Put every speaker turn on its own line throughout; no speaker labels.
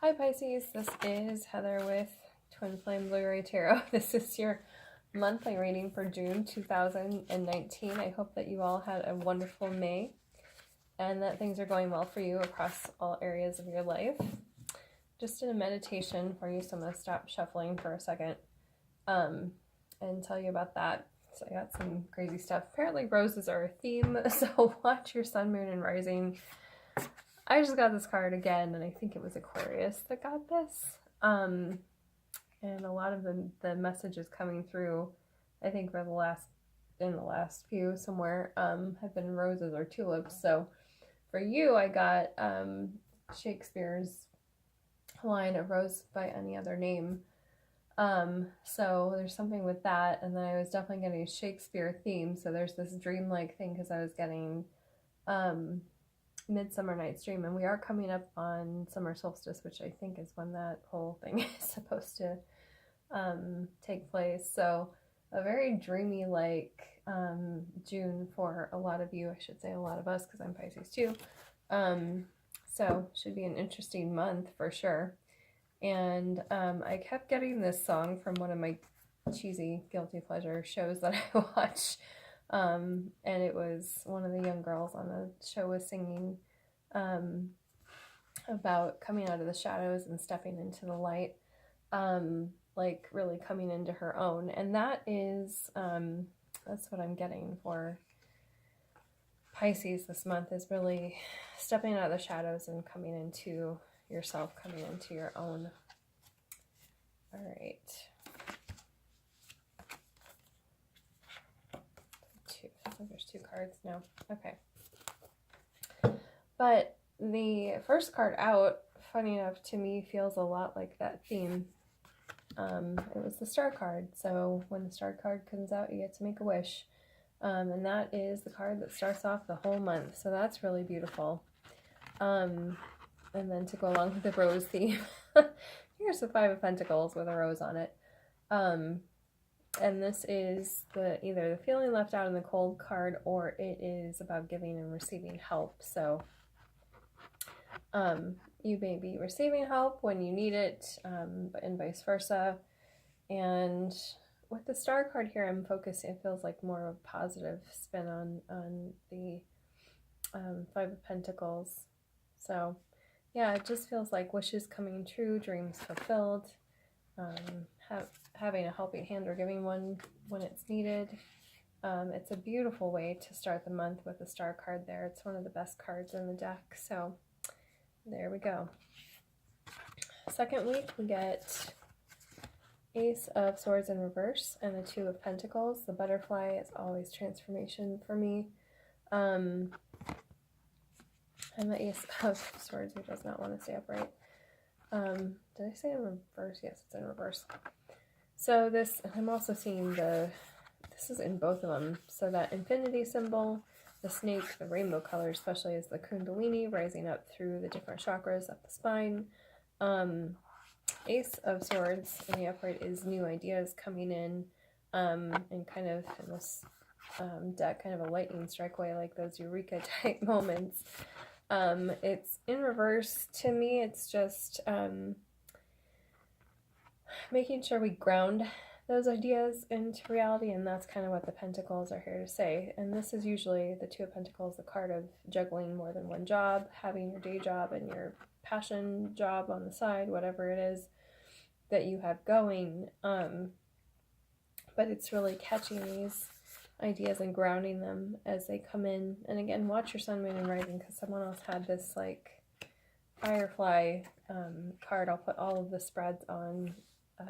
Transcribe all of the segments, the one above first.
Hi Pisces, this is Heather with Twin Flame Blu-ray Tarot. This is your monthly reading for June 2019. I hope that you all had a wonderful May and that things are going well for you across all areas of your life. Just in a meditation for you, so I'm going to stop shuffling for a second and tell you about that. So I got some crazy stuff. Apparently roses are a theme, so watch your sun, moon, and rising. I just got this card again, and I think it was Aquarius that got this. And a lot of the messages coming through, I think for in the last few somewhere, have been roses or tulips. So for you, I got Shakespeare's line, "A rose by any other name." So there's something with that, and then I was definitely getting a Shakespeare theme. So there's this dreamlike thing because I was getting Midsummer Night's Dream, and we are coming up on summer solstice, which I think is when that whole thing is supposed to take place. So a very dreamy like June for a lot of you. I should say a lot of us because I'm Pisces too. So should be an interesting month for sure. And I kept getting this song from one of my cheesy guilty pleasure shows that I watch. And it was one of the young girls on the show was singing about coming out of the shadows and stepping into the light, like really coming into her own. And that is, that's what I'm getting for Pisces this month, is really stepping out of the shadows and coming into yourself, coming into your own. All right. There's two cards now. Okay. But the first card out, funny enough, to me feels a lot like that theme. It was the Star card. So when the Star card comes out, you get to make a wish. And that is the card that starts off the whole month. So that's really beautiful. And then to go along with the rose theme, here's the Five of Pentacles with a rose on it. And this is either the feeling left out in the cold card, or it is about giving and receiving help. So you may be receiving help when you need it, and vice versa. And with the Star card here, I'm focusing, it feels like more of a positive spin on the Five of Pentacles. So yeah, it just feels like wishes coming true, dreams fulfilled, having a helping hand or giving one when it's needed. It's a beautiful way to start the month with the Star card there. It's one of the best cards in the deck. So there we go. Second week, we get Ace of Swords in reverse and the Two of Pentacles. The butterfly is always transformation for me. And the Ace of Swords, who does not want to stay upright. Did I say in reverse? Yes, it's in reverse. So this, I'm also seeing this is in both of them. So that infinity symbol, the snake, the rainbow color, especially is the Kundalini rising up through the different chakras up the spine. Ace of Swords in the upright is new ideas coming in, and kind of in this deck, kind of a lightning strike way, like those eureka type moments. It's in reverse. To me, it's just making sure we ground those ideas into reality, and that's kind of what the Pentacles are here to say. And this is usually the Two of Pentacles, the card of juggling more than one job, having your day job and your passion job on the side, whatever it is that you have going. But it's really catching these ideas and grounding them as they come in. And again, watch your sun, moon, and rising, because someone else had this like firefly card. I'll put all of the spreads on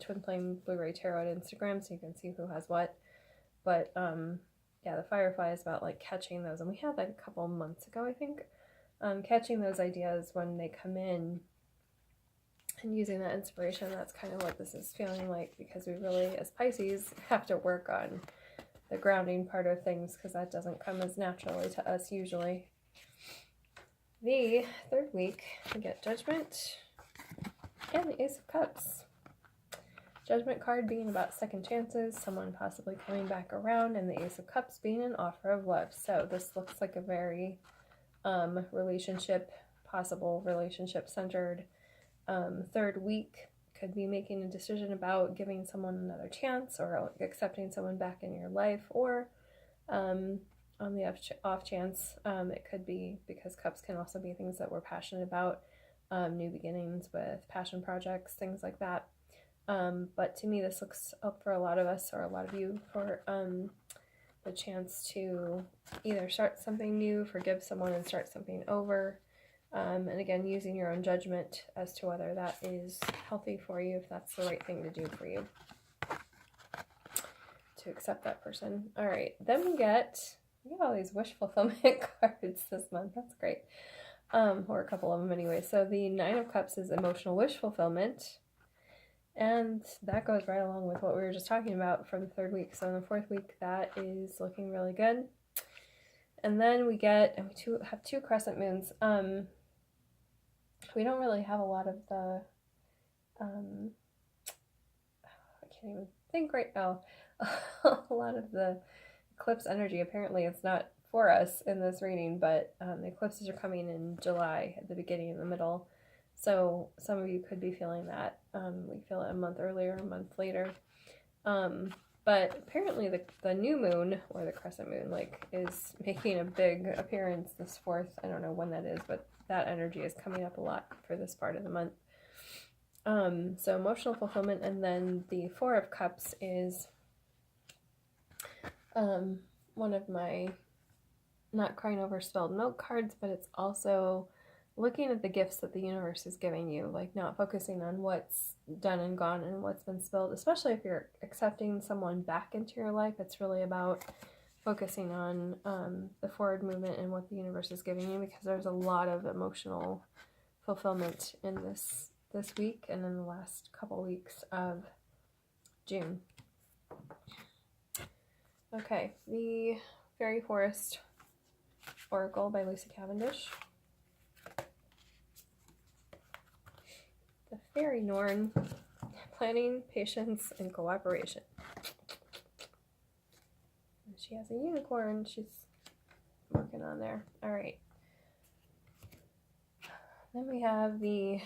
Twin Flame Blu-ray Tarot at Instagram so you can see who has what. But yeah, the firefly is about like catching those, and we had that a couple months ago, I think. Catching those ideas when they come in and using that inspiration. That's kind of what this is feeling like, because we really, as Pisces, have to work on the grounding part of things, because that doesn't come as naturally to us usually. The third week, we get Judgment and the Ace of Cups. Judgment card being about second chances, someone possibly coming back around, and the Ace of Cups being an offer of love. So this looks like a very relationship, possible relationship centered Third week could be making a decision about giving someone another chance or accepting someone back in your life, or on the off chance, it could be, because cups can also be things that we're passionate about, new beginnings with passion projects, things like that. But to me, this looks up for a lot of us, or a lot of you, for the chance to either start something new, forgive someone, and start something over. And again, using your own judgment as to whether that is healthy for you, if that's the right thing to do for you, to accept that person. All right, then we get all these wish fulfillment cards this month. That's great. Or a couple of them anyway. So the Nine of Cups is emotional wish fulfillment. And that goes right along with what we were just talking about from the third week. So in the fourth week, that is looking really good. And then we get, and we have two crescent moons. We don't really have a lot of the, I can't even think right now, a lot of the eclipse energy. Apparently it's not for us in this reading, but the eclipses are coming in July, at the beginning and the middle. So some of you could be feeling that. We feel it a month earlier, a month later. But apparently the new moon, or the crescent moon, is making a big appearance this fourth. I don't know when that is, but that energy is coming up a lot for this part of the month. So emotional fulfillment. And then the Four of Cups is one of my not crying over spilled milk cards, but it's also looking at the gifts that the universe is giving you, not focusing on what's done and gone and what's been spilled, especially if you're accepting someone back into your life. It's really about focusing on the forward movement and what the universe is giving you, because there's a lot of emotional fulfillment in this week and in the last couple weeks of June. Okay, the Fairy Forest Oracle by Lucy Cavendish. The Fairy Norn, planning, patience, and cooperation. And she has a unicorn she's working on there. All right. Then we have the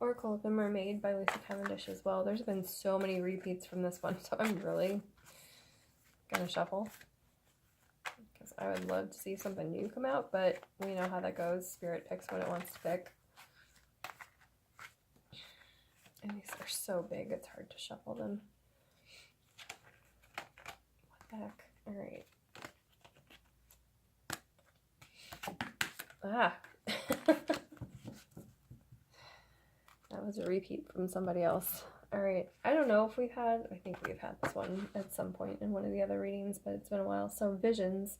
Oracle of the Mermaid by Lucy Cavendish as well. There's been so many repeats from this one, so I'm really gonna shuffle, because I would love to see something new come out, but we know how that goes. Spirit picks what it wants to pick. And these are so big, it's hard to shuffle them. What the heck? All right. Ah. That was a repeat from somebody else. All right. I don't know if I think we've had this one at some point in one of the other readings, but it's been a while. So Visions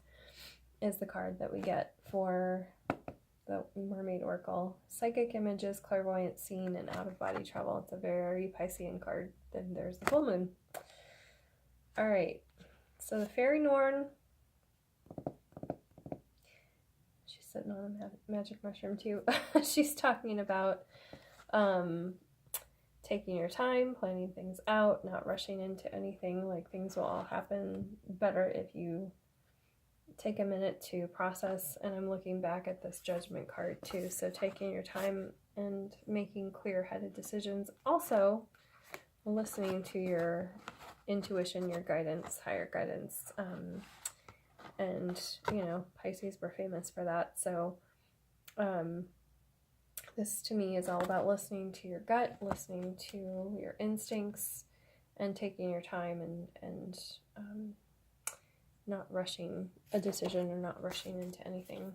is the card that we get for the Mermaid Oracle. Psychic images, clairvoyant scene, and out-of-body travel. It's a very Piscean card. Then there's the full moon. All right. So the Fairy Norn. She's sitting on a magic mushroom too. She's talking about taking your time, planning things out, not rushing into anything. Things will all happen better if you take a minute to process. And I'm looking back at this Judgment card too. So taking your time and making clear-headed decisions. Also, listening to your intuition, your guidance, higher guidance. And, Pisces, we're famous for that. So, this to me is all about listening to your gut, listening to your instincts, and taking your time and not rushing a decision or not rushing into anything.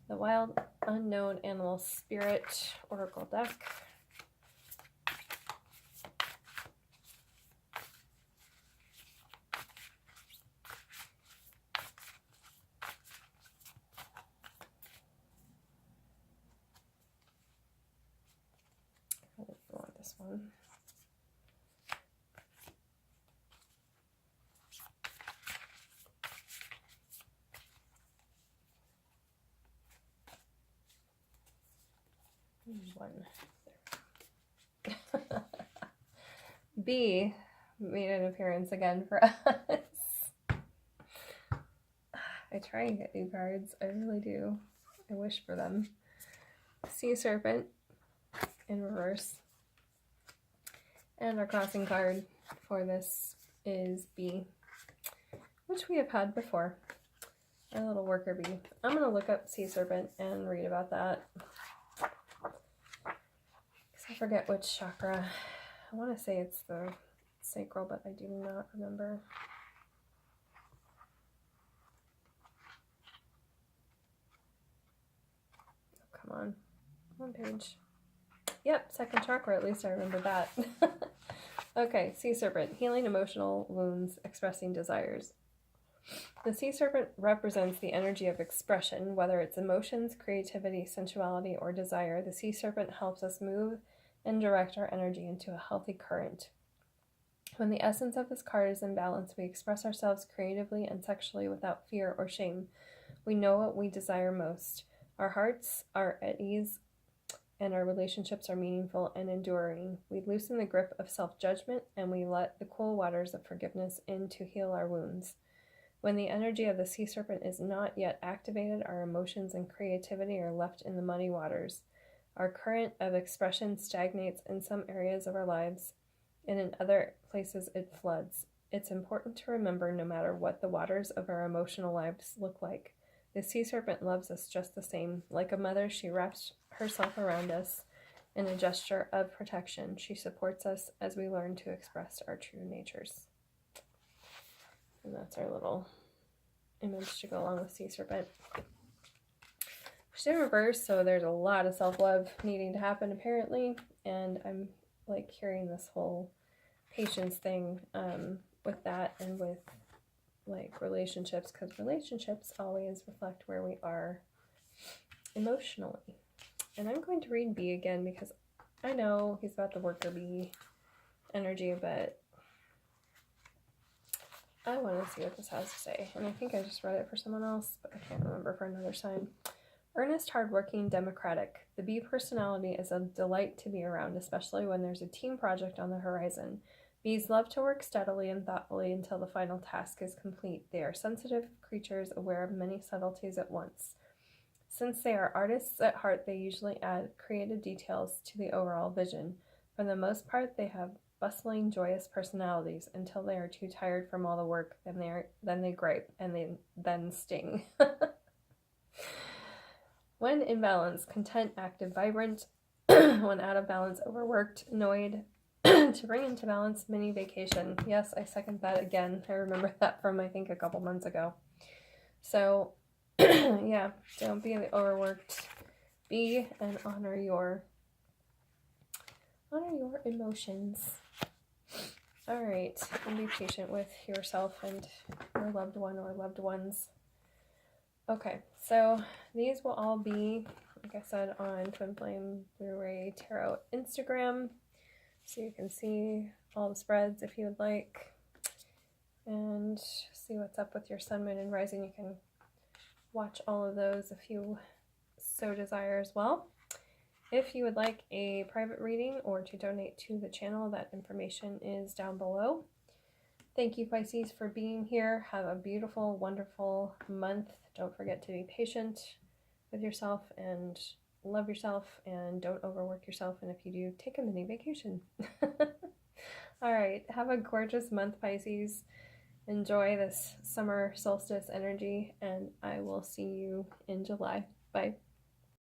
The Wild Unknown Animal Spirit Oracle deck. I want this one. One. B made an appearance again for us. I try and get new cards. I really do. I wish for them. Sea Serpent in reverse. And our crossing card for this is B, which we have had before. Our little worker bee. I'm going to look up sea serpent and read about that. Because I forget which chakra. I want to say it's the sacral, but I do not remember. Oh, come on. One page. Yep, second chakra. At least I remember that. Okay, sea serpent. Healing emotional wounds, expressing desires. The sea serpent represents the energy of expression, whether it's emotions, creativity, sensuality, or desire. The sea serpent helps us move and direct our energy into a healthy current. When the essence of this card is in balance, we express ourselves creatively and sexually without fear or shame. We know what we desire most. Our hearts are at ease and our relationships are meaningful and enduring. We loosen the grip of self-judgment and we let the cool waters of forgiveness in to heal our wounds. When the energy of the sea serpent is not yet activated, our emotions and creativity are left in the muddy waters. Our current of expression stagnates in some areas of our lives, and in other places it floods. It's important to remember, no matter what the waters of our emotional lives look like, the sea serpent loves us just the same. Like a mother, she wraps herself around us in a gesture of protection. She supports us as we learn to express our true natures. And that's our little image to go along with sea serpent. She's in reverse, so there's a lot of self-love needing to happen apparently, and I'm like hearing this whole patience thing with that and with like relationships, because relationships always reflect where we are emotionally. And I'm going to read B again because I know he's about the worker bee energy, but I want to see what this has to say. And I think I just read it for someone else, but I can't remember for another sign. Earnest, hardworking, democratic. The bee personality is a delight to be around, especially when there's a team project on the horizon. Bees love to work steadily and thoughtfully until the final task is complete. They are sensitive creatures aware of many subtleties at once. Since they are artists at heart, they usually add creative details to the overall vision. For the most part, they have bustling, joyous personalities until they are too tired from all the work. Then they gripe and then sting. When in balance, content, active, vibrant. When out of balance, overworked, annoyed. To bring into balance, mini vacation. Yes, I second that again. I remember that from I think a couple months ago. So yeah, don't be overworked. Be and honor your emotions. All right, and be patient with yourself and your loved one or loved ones. Okay, so these will all be, like I said, on Twin Flame Blu-ray Tarot Instagram, so you can see all the spreads if you would like, and see what's up with your sun, moon, and rising. You can watch all of those if you so desire as well. If you would like a private reading or to donate to the channel, that information is down below. Thank you, Pisces, for being here. Have a beautiful, wonderful month. Don't forget to be patient with yourself and love yourself, and don't overwork yourself. And if you do, take a mini vacation. All right. Have a gorgeous month, Pisces. Enjoy this summer solstice energy, and I will see you in July. Bye.